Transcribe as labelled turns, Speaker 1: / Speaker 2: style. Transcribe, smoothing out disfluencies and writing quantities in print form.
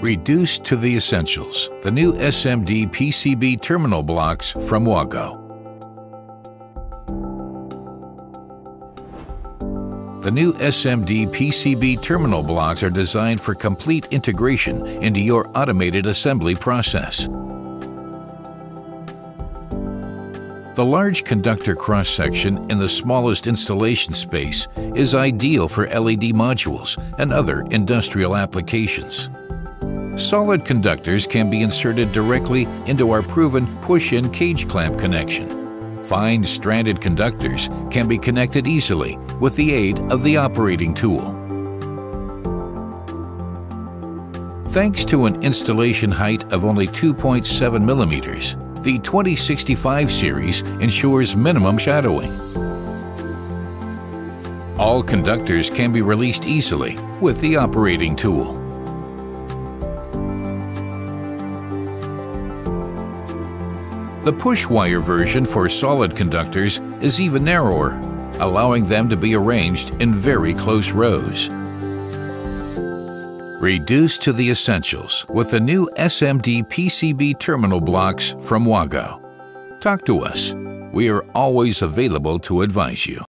Speaker 1: Reduced to the essentials, the new SMD PCB terminal blocks from WAGO. The new SMD PCB terminal blocks are designed for complete integration into your automated assembly process. The large conductor cross-section in the smallest installation space is ideal for LED modules and other industrial applications. Solid conductors can be inserted directly into our proven push-in cage clamp connection. Fine stranded conductors can be connected easily with the aid of the operating tool. Thanks to an installation height of only 2.7 millimeters, the 2065 series ensures minimum shadowing. All conductors can be released easily with the operating tool. The push wire version for solid conductors is even narrower, allowing them to be arranged in very close rows. Reduced to the essentials with the new SMD PCB terminal blocks from WAGO. Talk to us. We are always available to advise you.